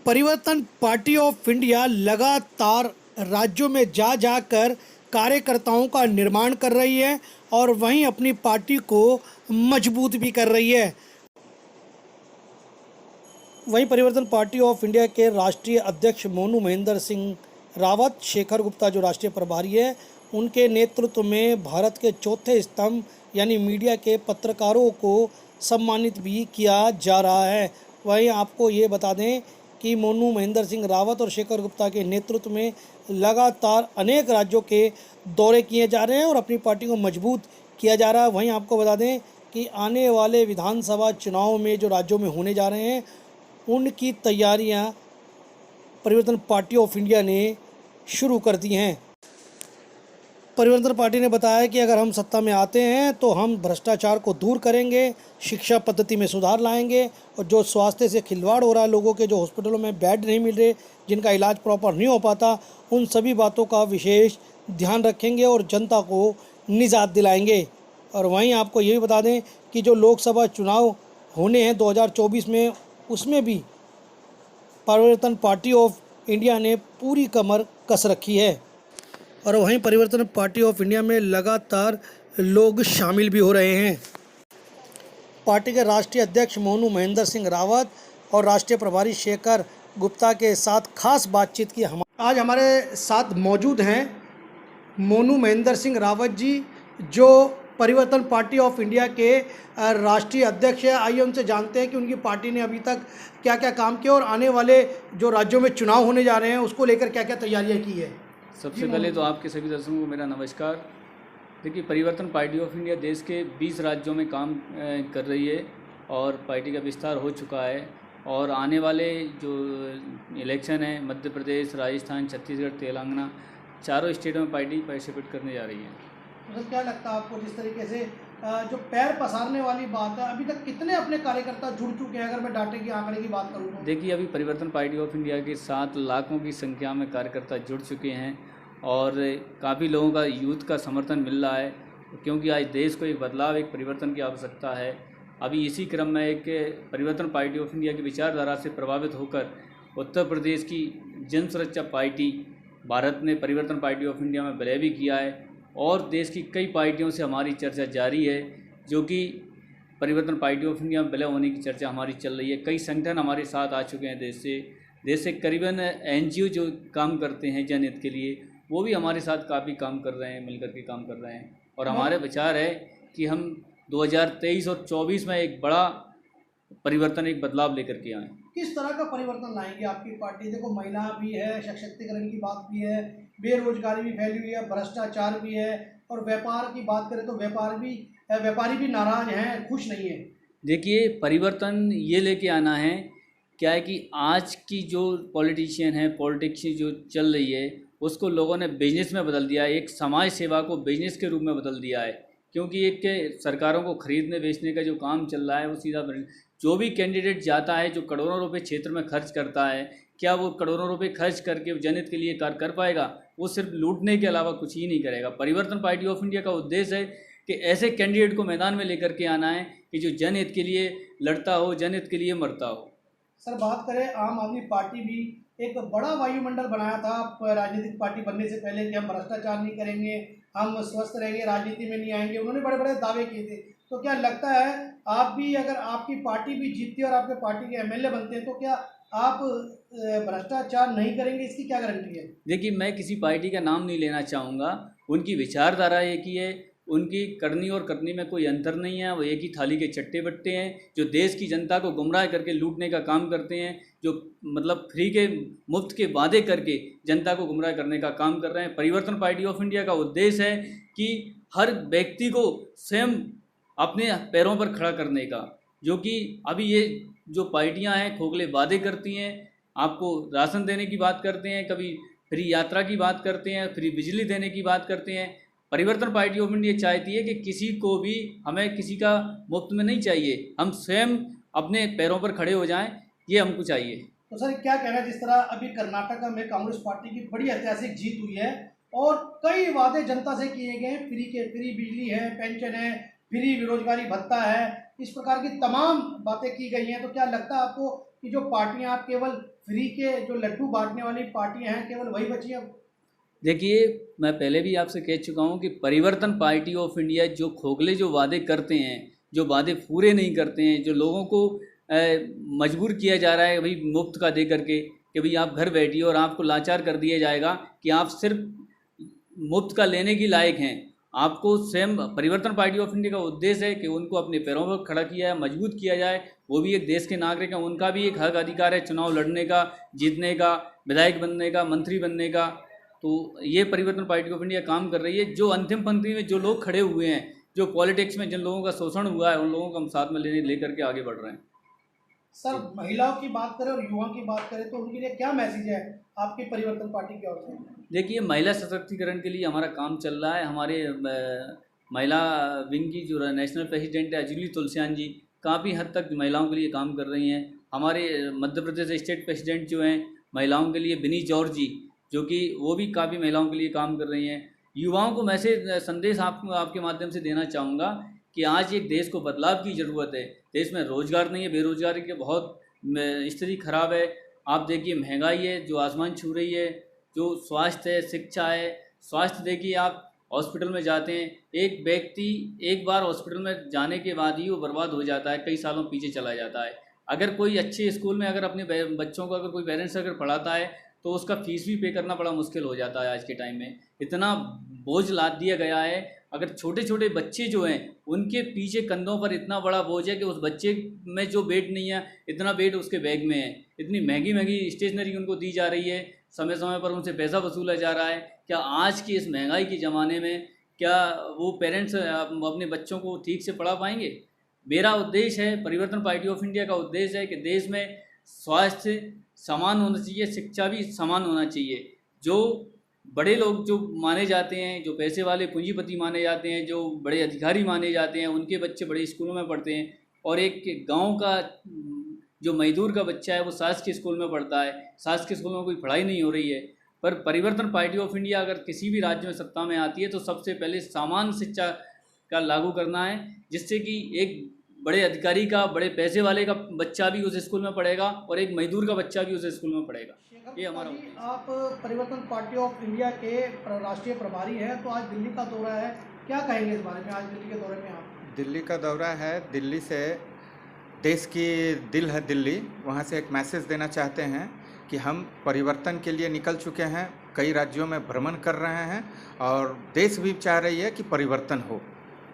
परिवर्तन party of India लगातार राज्यों में जा जाकर कार्यकर्ताओं का निर्माण कर रही है और वहीं अपनी पार्टी को मजबूत भी कर रही है। वहीं परिवर्तन पार्टी ऑफ इंडिया के राष्ट्रीय अध्यक्ष मोनू महेंद्र सिंह रावत, शेखर गुप्ता जो राष्ट्रीय प्रभारी है, उनके नेतृत्व में भारत के चौथे स्तंभ यानी मीडिया के पत्रकारों को सम्मानित भी किया जा रहा है। वहीं आपको ये बता दें कि मोनू महेंद्र सिंह रावत और शेखर गुप्ता के नेतृत्व में लगातार अनेक राज्यों के दौरे किए जा रहे हैं और अपनी पार्टी को मजबूत किया जा रहा है। वहीं आपको बता दें कि आने वाले विधानसभा चुनाव में जो राज्यों में होने जा रहे हैं, उनकी तैयारियां परिवर्तन पार्टी ऑफ इंडिया ने शुरू कर दी हैं। परिवर्तन पार्टी ने बताया कि अगर हम सत्ता में आते हैं तो हम भ्रष्टाचार को दूर करेंगे, शिक्षा पद्धति में सुधार लाएंगे और जो स्वास्थ्य से खिलवाड़ हो रहा है, लोगों के जो हॉस्पिटलों में बेड नहीं मिल रहे, जिनका इलाज प्रॉपर नहीं हो पाता, उन सभी बातों का विशेष ध्यान रखेंगे और जनता को निजात दिलाएंगे। और वहीं आपको ये भी बता दें कि जो लोकसभा चुनाव होने हैं 2024 में, उसमें भी परिवर्तन पार्टी ऑफ इंडिया ने पूरी कमर कस रखी है। और वहीं परिवर्तन पार्टी ऑफ इंडिया में लगातार लोग शामिल भी हो रहे हैं। पार्टी के राष्ट्रीय अध्यक्ष मोनू महेंद्र सिंह रावत और राष्ट्रीय प्रभारी शेखर गुप्ता के साथ खास बातचीत की आज हमारे साथ मौजूद हैं मोनू महेंद्र सिंह रावत जी, जो परिवर्तन पार्टी ऑफ इंडिया के राष्ट्रीय अध्यक्ष है। आइए उनसे जानते हैं कि उनकी पार्टी ने अभी तक क्या क्या काम किया और आने वाले जो राज्यों में चुनाव होने जा रहे हैं उसको लेकर क्या क्या तैयारियां की है। सबसे पहले तो आपके सभी दर्शकों को मेरा नमस्कार। देखिए, परिवर्तन पार्टी ऑफ इंडिया देश के 20 राज्यों में काम कर रही है और पार्टी का विस्तार हो चुका है और आने वाले जो इलेक्शन है, मध्य प्रदेश, राजस्थान, छत्तीसगढ़, तेलंगाना, चारों स्टेटों में पार्टी पार्टिसिपेट करने जा रही है। तो क्या लगता है आपको, जिस तरीके से जो पैर पसारने वाली बात है, अभी तक कितने अपने कार्यकर्ता जुड़ चुके हैं? अगर मैं डाटे की आंकड़े की बात करूँ तो देखिए, अभी परिवर्तन पार्टी ऑफ इंडिया के 7 लाखों की संख्या में कार्यकर्ता जुड़ चुके हैं और काफ़ी लोगों का यूथ का समर्थन मिल रहा है, क्योंकि आज देश को एक बदलाव, एक परिवर्तन की आवश्यकता है। अभी इसी क्रम में एक परिवर्तन पार्टी ऑफ इंडिया की विचारधारा से प्रभावित होकर उत्तर प्रदेश की जन सुरक्षा पार्टी भारत ने परिवर्तन पार्टी ऑफ इंडिया में विलय भी किया है और देश की कई पार्टियों से हमारी चर्चा जारी है, जो कि परिवर्तन पार्टी ऑफ इंडिया में विलय होने की चर्चा हमारी चल रही है। कई संगठन हमारे साथ आ चुके हैं देश से करीबन एनजीओ जो काम करते हैं जनहित के लिए, वो भी हमारे साथ काफ़ी काम कर रहे हैं, मिलकर के काम कर रहे हैं। और हमारे विचार है कि हम 2023 और 24 में एक बड़ा परिवर्तन, एक बदलाव लेकर के आएँ। किस तरह का परिवर्तन लाएंगे आपकी पार्टी? देखो, महिला भी है, सशक्तिकरण की बात भी है, बेरोजगारी भी फैली हुई है, भ्रष्टाचार भी है और व्यापार की बात करें तो व्यापारी भी नाराज हैं, खुश नहीं है। देखिए, परिवर्तन ये लेके आना है, क्या है कि आज की जो पॉलिटिशियन है, पॉलिटिक्स जो चल रही है, उसको लोगों ने बिजनेस में बदल दिया है। एक समाज सेवा को बिजनेस के रूप में बदल दिया है, क्योंकि एक सरकारों को खरीदने बेचने का जो काम चल रहा है वो सीधा जो भी कैंडिडेट जाता है, जो करोड़ों रुपए क्षेत्र में खर्च करता है, क्या वो करोड़ों रुपए खर्च करके जनहित के लिए कार्य कर पाएगा? वो सिर्फ लूटने के अलावा कुछ ही नहीं करेगा। परिवर्तन पार्टी ऑफ इंडिया का उद्देश्य है कि ऐसे कैंडिडेट को मैदान में लेकर के आना है कि जो जनहित के लिए लड़ता हो, जनहित के लिए मरता हो। सर, बात करें आम आदमी पार्टी भी एक बड़ा वायुमंडल बनाया था राजनीतिक पार्टी बनने से पहले कि हम भ्रष्टाचार नहीं करेंगे, हम स्वस्थ रहेंगे, राजनीति में नहीं आएंगे। उन्होंने बड़े बड़े दावे किए थे। तो क्या लगता है आप भी, अगर आपकी पार्टी भी जीतती है और आपके पार्टी के एमएलए बनते हैं, तो क्या आप भ्रष्टाचार नहीं करेंगे? इसकी क्या गारंटी है? देखिए, मैं किसी पार्टी का नाम नहीं लेना चाहूँगा। उनकी विचारधारा एक ही है, उनकी करनी और करनी में कोई अंतर नहीं है। वो एक ही थाली के चट्टे बट्टे हैं, जो देश की जनता को गुमराह करके लूटने का काम करते हैं, जो मतलब फ्री के मुफ्त के वादे करके जनता को गुमराह करने का काम कर रहे हैं। परिवर्तन पार्टी ऑफ इंडिया का उद्देश्य है कि हर व्यक्ति को स्वयं अपने पैरों पर खड़ा करने का, जो कि अभी ये जो पार्टियां हैं खोखले वादे करती हैं, आपको राशन देने की बात करते हैं, कभी फ्री यात्रा की बात करते हैं, फ्री बिजली देने की बात करते हैं। परिवर्तन पार्टी ऑफ इंडिया चाहती है कि किसी को भी, हमें किसी का मुफ्त में नहीं चाहिए, हम स्वयं अपने पैरों पर खड़े हो जाएं, ये हमको चाहिए। तो सर, क्या कहना है, जिस तरह अभी कर्नाटक में कांग्रेस पार्टी की बड़ी ऐतिहासिक जीत हुई है और कई वादे जनता से किए गए हैं, फ्री बिजली है, पेंशन है, फ्री बेरोजगारी भत्ता है, इस प्रकार की तमाम बातें की गई हैं, तो क्या लगता है आपको कि जो पार्टियां आप केवल फ्री के जो लड्डू बांटने वाली पार्टियां हैं केवल वही बची अब? देखिए, मैं पहले भी आपसे कह चुका हूँ कि परिवर्तन पार्टी ऑफ इंडिया जो खोखले जो वादे करते हैं, जो वादे पूरे नहीं करते हैं, जो लोगों को मजबूर किया जा रहा है भाई मुफ्त का दे करके कि भाई आप घर बैठिए और आपको लाचार कर दिया जाएगा कि आप सिर्फ मुफ्त का लेने की लायक हैं। आपको स्वयं परिवर्तन पार्टी ऑफ इंडिया का उद्देश्य है कि उनको अपने पैरों पर खड़ा किया जाए, मजबूत किया जाए। वो भी एक देश के नागरिक हैं, उनका भी एक हक अधिकार है चुनाव लड़ने का, जीतने का, विधायक बनने का, मंत्री बनने का। तो ये परिवर्तन पार्टी ऑफ इंडिया काम कर रही है। जो अंतिम पंक्ति में जो लोग खड़े हुए हैं, जो पॉलिटिक्स में जिन लोगों का शोषण हुआ है, उन लोगों को हम साथ में लेकर के आगे बढ़ रहे हैं। सर, महिलाओं की बात करें और युवाओं की बात करें तो उनके लिए क्या मैसेज है आपकी परिवर्तन पार्टी की ओर से? देखिए, महिला सशक्तिकरण के लिए हमारा काम चल रहा है। हमारे महिला विंग की जो नेशनल प्रेसिडेंट है अजूली तुलसियान जी, काफ़ी हद तक महिलाओं के लिए काम कर रही हैं। हमारे मध्य प्रदेश स्टेट प्रेसिडेंट जो हैं महिलाओं के लिए बिनी जॉर्ज जी, जो कि वो भी काफ़ी महिलाओं के लिए काम कर रही हैं। युवाओं को मैसेज संदेश आपके माध्यम से देना चाहूँगा कि आज एक देश को बदलाव की ज़रूरत है। देश में रोज़गार नहीं है, बेरोज़गारी की बहुत स्थिति खराब है। आप देखिए, महंगाई है जो आसमान छू रही है, जो स्वास्थ्य है, शिक्षा है। स्वास्थ्य देखिए, आप हॉस्पिटल में जाते हैं, एक व्यक्ति एक बार हॉस्पिटल में जाने के बाद ही वो बर्बाद हो जाता है, कई सालों पीछे चला जाता है। अगर कोई अच्छे स्कूल में अगर अपने बच्चों को अगर कोई पेरेंट्स अगर पढ़ाता है तो उसका फीस भी पे करना बड़ा मुश्किल हो जाता है। आज के टाइम में इतना बोझ लाद दिया गया है। अगर छोटे छोटे बच्चे जो हैं उनके पीछे कंधों पर इतना बड़ा बोझ है कि उस बच्चे में जो वेट नहीं है इतना वेट उसके बैग में है। इतनी महंगी महंगी स्टेशनरी उनको दी जा रही है, समय समय पर उनसे पैसा वसूला जा रहा है। क्या आज की इस महंगाई के ज़माने में क्या वो पेरेंट्स अपने बच्चों को ठीक से पढ़ा पाएंगे? मेरा उद्देश्य है, परिवर्तन पार्टी ऑफ इंडिया का उद्देश्य है कि देश में स्वास्थ्य समान होना चाहिए, शिक्षा भी समान होना चाहिए। जो बड़े लोग जो माने जाते हैं, जो पैसे वाले पूंजीपति माने जाते हैं, जो बड़े अधिकारी माने जाते हैं, उनके बच्चे बड़े स्कूलों में पढ़ते हैं और एक गांव का जो मजदूर का बच्चा है वो शासकीय स्कूल में पढ़ता है। शासकीय स्कूलों में कोई पढ़ाई नहीं हो रही है। पर परिवर्तन पार्टी ऑफ इंडिया अगर किसी भी राज्य में सत्ता में आती है तो सबसे पहले समान शिक्षा का लागू करना है, जिससे कि एक बड़े अधिकारी का, बड़े पैसे वाले का बच्चा भी उस स्कूल में पढ़ेगा और एक मजदूर का बच्चा भी उस स्कूल में पढ़ेगा। ये हमारा उद्देश्य है। आप परिवर्तन पार्टी ऑफ इंडिया के राष्ट्रीय प्रभारी हैं, तो आज दिल्ली का दौरा है, क्या कहेंगे इस बारे में? आज दिल्ली के दौरे में आप? दिल्ली का दौरा है, दिल्ली से देश की दिल है दिल्ली, वहाँ से एक मैसेज देना चाहते हैं कि हम परिवर्तन के लिए निकल चुके हैं, कई राज्यों में भ्रमण कर रहे हैं और देश भी चाह रही है कि परिवर्तन हो।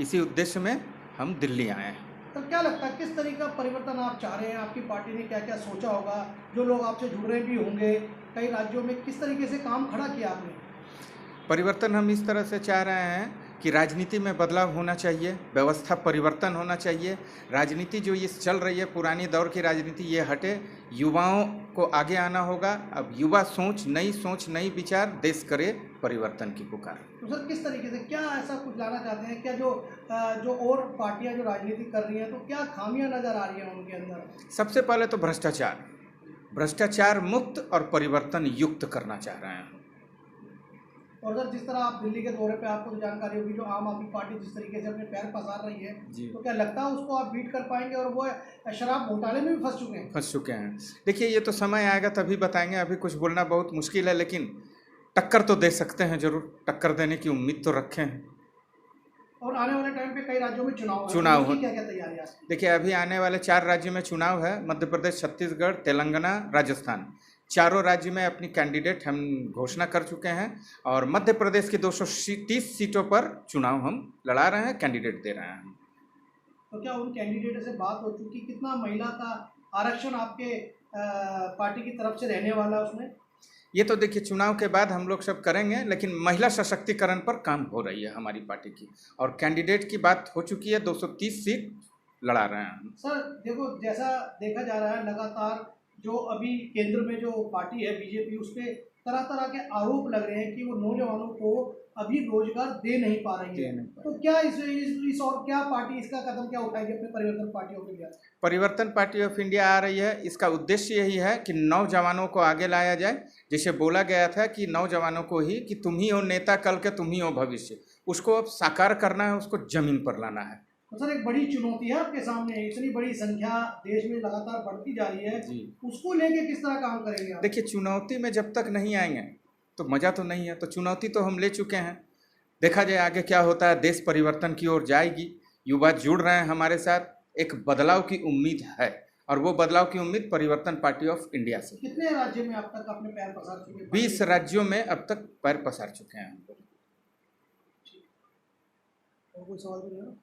इसी उद्देश्य में हम दिल्ली आए हैं। तो क्या लगता है किस तरीके का परिवर्तन आप चाह रहे हैं? आपकी पार्टी ने क्या क्या सोचा होगा? जो लोग आपसे जुड़ रहे भी होंगे कई राज्यों में, किस तरीके से काम खड़ा किया आपने? परिवर्तन हम इस तरह से चाह रहे हैं कि राजनीति में बदलाव होना चाहिए, व्यवस्था परिवर्तन होना चाहिए। राजनीति जो ये चल रही है पुरानी दौर की राजनीति, ये हटे, युवाओं को आगे आना होगा। अब युवा सोच, नई विचार, देश करे परिवर्तन की पुकार। तो सर, किस तरीके से क्या ऐसा कुछ लाना चाहते हैं? क्या जो और पार्टियां जो राजनीति कर रही हैं तो क्या खामियां नजर आ रही हैं उनके अंदर? सबसे पहले तो भ्रष्टाचार मुक्त और परिवर्तन युक्त करना चाह रहे हैं। और सर, जिस तरह आप दिल्ली के दौरे पे आपको तो जानकारी होगी, जो आम आदमी पार्टी जिस तरीके से अपने पैर पसार रही है, तो क्या लगता है उसको आप बीट कर पाएंगे? और वो शराब घोटाले में भी फंस चुके हैं। देखिए, ये तो समय आएगा तभी बताएंगे, अभी कुछ बोलना बहुत मुश्किल है, लेकिन टक्कर तो दे सकते हैं, जरूर टक्कर देने की उम्मीद तो रखें हैं। और आने वाले टाइम पे कई राज्यों में चुनाव हो, क्या क्या तैयारी है? देखिए, अभी आने वाले 4 राज्यों में चुनाव है, मध्य प्रदेश, छत्तीसगढ़, तेलंगाना, राजस्थान। चारों राज्य में अपनी कैंडिडेट हम घोषणा कर चुके हैं और मध्य प्रदेश की 230 सीटों पर चुनाव हम लड़ा रहे हैं, कैंडिडेट दे रहे हैं। तो क्या उन कैंडिडेट से बात हो चुकी? कितना महिला का आरक्षण आपके पार्टी की तरफ से रहने वाला उसमें? ये तो देखिए, चुनाव के बाद हम लोग सब करेंगे, लेकिन महिला सशक्तिकरण पर काम हो रही है हमारी पार्टी की और कैंडिडेट की बात हो चुकी है। 230 सीट लड़ा रहे हैं। सर देखो, जैसा देखा जा रहा है लगातार जो अभी केंद्र में जो पार्टी है बीजेपी, उस पर तरह तरह के आरोप लग रहे हैं कि वो नौजवानों को अभी रोजगार दे नहीं पा रही है। तो क्या इस और क्या पार्टी इसका कदम क्या उठाएगी अपने परिवर्तन पार्टी ऑफ इंडिया? परिवर्तन पार्टी ऑफ इंडिया आ रही है, इसका उद्देश्य यही है कि नौजवानों को आगे लाया जाए। जैसे बोला गया था कि नौजवानों को ही, कि तुम ही हो नेता, कल के तुम ही हो भविष्य, उसको अब साकार करना है, उसको जमीन पर लाना है। तो सर एक बड़ी चुनौती है आपके सामने, इतनी बड़ी संख्या देश में लगातार बढ़ती जा रही है जी। उसको लेके किस तरह काम करेंगे आप? देखिए, चुनौती में जब तक नहीं आएंगे तो मज़ा तो नहीं है। तो चुनौती तो हम ले चुके हैं, देखा जाए आगे क्या होता है। देश परिवर्तन की ओर जाएगी, युवा जुड़ रहे हैं हमारे साथ, एक बदलाव की उम्मीद है और वो बदलाव की उम्मीद परिवर्तन पार्टी ऑफ इंडिया से। कितने राज्यों में अब तक अपने पैर पसार चुके हैं? 20 राज्यों में अब तक पैर पसार चुके हैं। और कोई सवाल तो नहीं है ना?